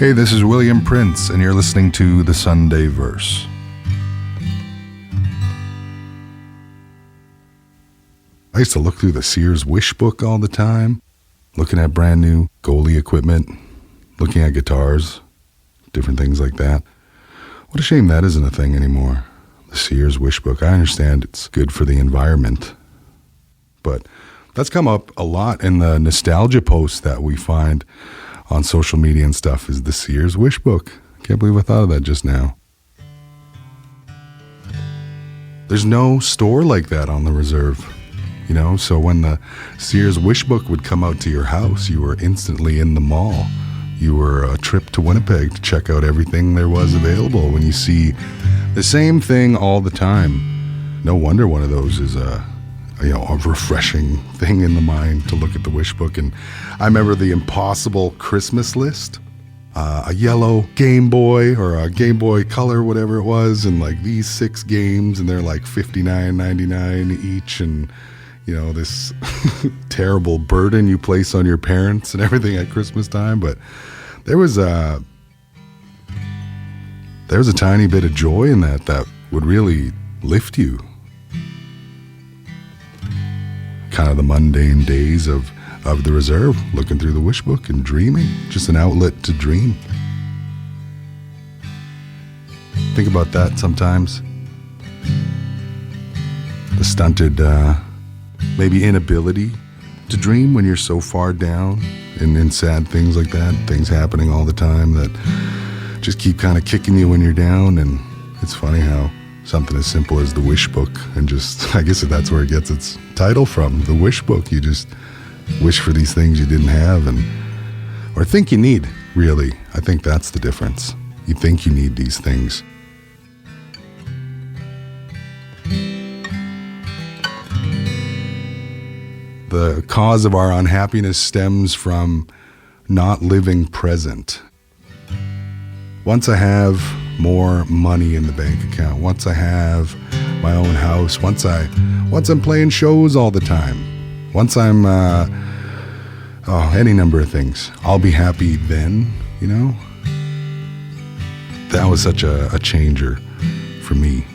Hey, this is William Prince, and you're listening to The Sunday Verse. I used to look through the Sears Wish book all the time, looking at brand new goalie equipment, looking at guitars, different things like that. What a shame that isn't a thing anymore. The Sears Wish book. I understand it's good for the environment, but that's come up a lot in the nostalgia posts that we find on social media and stuff, is the Sears Wish book. Can't believe I thought of that just now. There's no store like that on the reserve, you know, so when the Sears Wish book would come out to your house, you were instantly in the mall. You were a trip to Winnipeg to check out everything there was available. When you see the same thing all the time, no wonder one of those is a refreshing thing in the mind to look at the Wish book. And I remember the impossible Christmas list, a yellow Game Boy or a Game Boy Color, whatever it was, and like these 6 games, and they're like $59.99 each, and you know, this terrible burden you place on your parents and everything at Christmas time. But there was a tiny bit of joy in that would really lift you. Kind of the mundane days of the reserve, looking through the Wish book and dreaming, just an outlet to dream. Think about that sometimes. The stunted, maybe inability to dream when you're so far down in sad things like that, things happening all the time that just keep kind of kicking you when you're down. And it's funny how something as simple as the Wish book, and just, I guess that's where it gets its title from, the Wish book. You just wish for these things you didn't have, or think you need, really. I think that's the difference. You think you need these things. The cause of our unhappiness stems from not living present. Once I have more money in the bank account, once I have my own house, once I'm playing shows all the time, once I'm any number of things, I'll be happy then, you know? That was such a changer for me.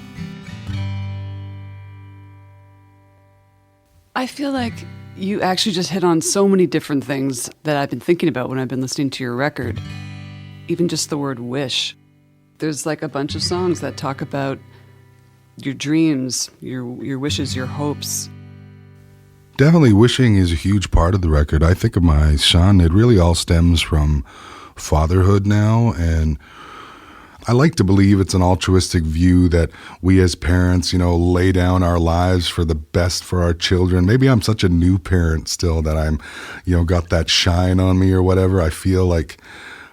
I feel like you actually just hit on so many different things that I've been thinking about when I've been listening to your record. Even just the word wish. There's like a bunch of songs that talk about your dreams, your wishes, your hopes. Definitely wishing is a huge part of the record. I think of my son, it really all stems from fatherhood now, and I like to believe it's an altruistic view that we as parents, you know, lay down our lives for the best for our children. Maybe I'm such a new parent still that I'm, you know, got that shine on me or whatever. I feel like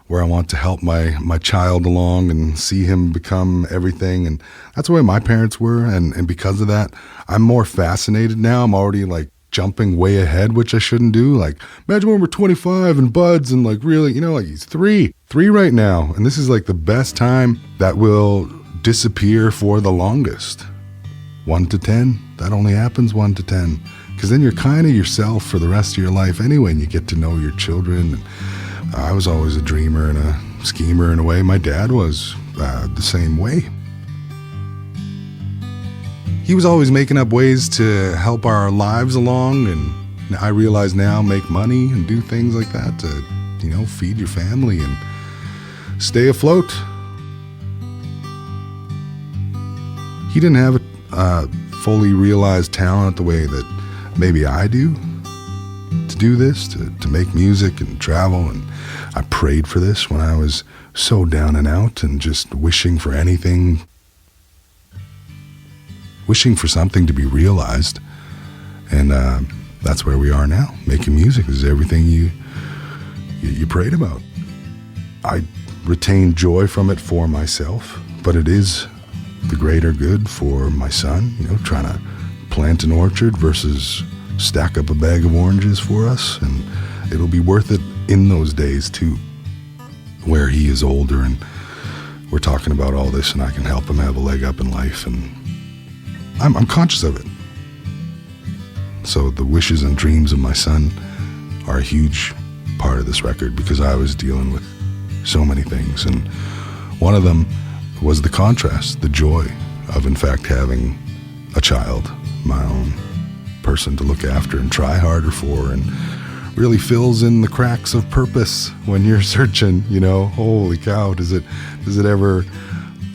where I want to help my child along and see him become everything. And that's the way my parents were. And because of that, I'm more fascinated now. I'm already like jumping way ahead, which I shouldn't do. Like, imagine when we're 25 and buds and like really, you know, like he's three right now. And this is like the best time that will disappear for the longest. 1 to 10, that only happens 1 to 10. Because then you're kind of yourself for the rest of your life anyway, and you get to know your children. And I was always a dreamer and a schemer in a way. My dad was the same way. He was always making up ways to help our lives along, and I realize now, make money and do things like that to, you know, feed your family and stay afloat. He didn't have a fully realized talent the way that maybe I do to do this, to make music and travel. And I prayed for this when I was so down and out and just wishing for anything, wishing for something to be realized. And that's where we are now, making music. This is everything you prayed about. I retain joy from it for myself, but it is the greater good for my son, you know, trying to plant an orchard versus stack up a bag of oranges for us. And it'll be worth it in those days too, where he is older and we're talking about all this and I can help him have a leg up in life. And I'm conscious of it. So the wishes and dreams of my son are a huge part of this record, because I was dealing with so many things. And one of them was the contrast, the joy of, in fact, having a child, my own person to look after and try harder for, and really fills in the cracks of purpose when you're searching, holy cow, does it ever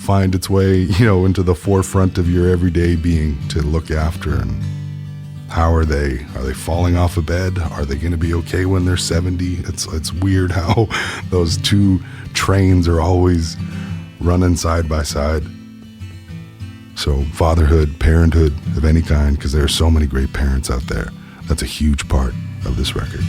find its way, into the forefront of your everyday being to look after? And how are they falling off a bed? Are they going to be okay when they're 70? It's weird how those two trains are always running side by side. So fatherhood, parenthood of any kind, because there are so many great parents out there, that's a huge part of this record.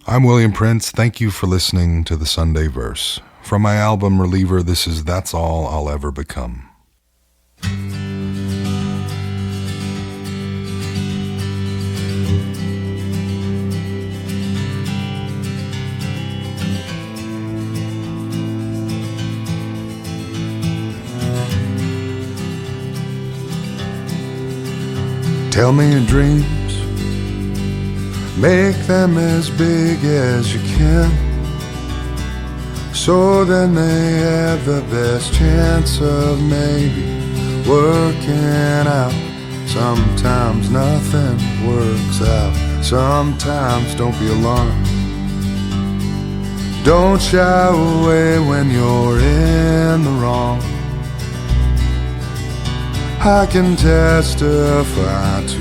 I'm William Prince. Thank you for listening to the Sunday Verse. From my album Reliever, this is That's All I'll Ever Become. Tell me your dreams, make them as big as you can, so then they have the best chance of maybe working out. Sometimes nothing works out, sometimes don't be alarmed. Don't shy away when you're in the wrong. I can testify to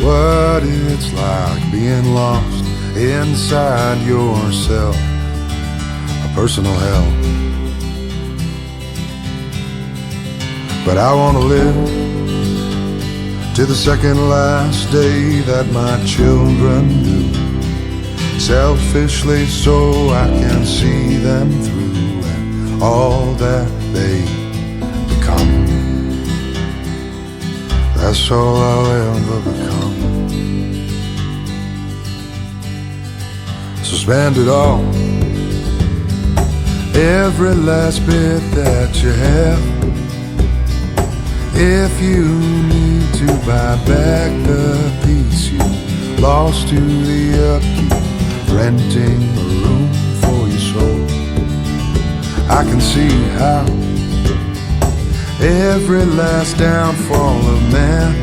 what it's like being lost inside yourself, a personal hell. But I want to live to the second last day that my children do, selfishly so I can see them through and all that they become. That's all I'll ever become. So spend it all, every last bit that you have. If you need to buy back the piece you lost to the upkeep, renting a room for your soul, I can see how every last downfall of man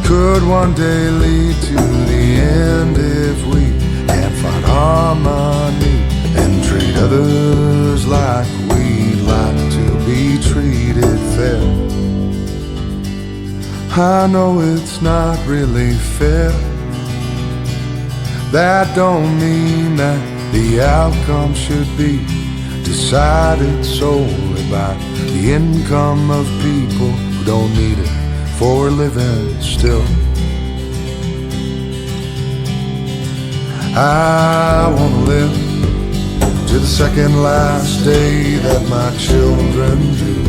could one day lead to the end if we can't find harmony and treat others like we'd like to be treated fair. I know it's not really fair. That don't mean that the outcome should be decided solely by the income of people who don't need it for a living still. I want to live to the second last day that my children do,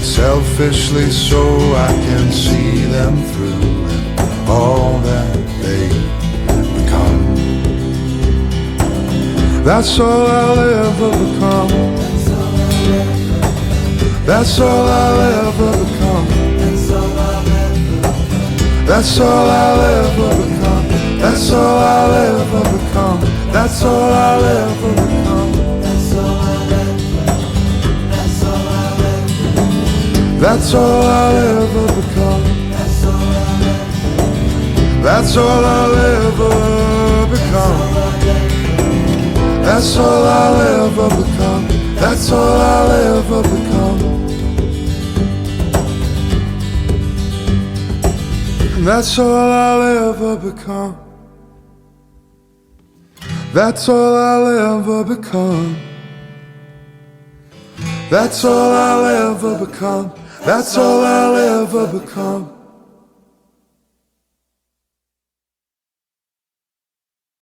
selfishly so I can see them through and all that they become. That's all I'll ever become. That's all I'll ever become. That's all I'll ever become. That's all I'll ever become. That's all I'll ever become. That's all I'll ever become. That's all I'll ever become. That's all I'll ever become. That's all I'll ever become. That's all I'll ever become. That's all I'll ever become. That's all I'll ever become. That's all I'll ever become.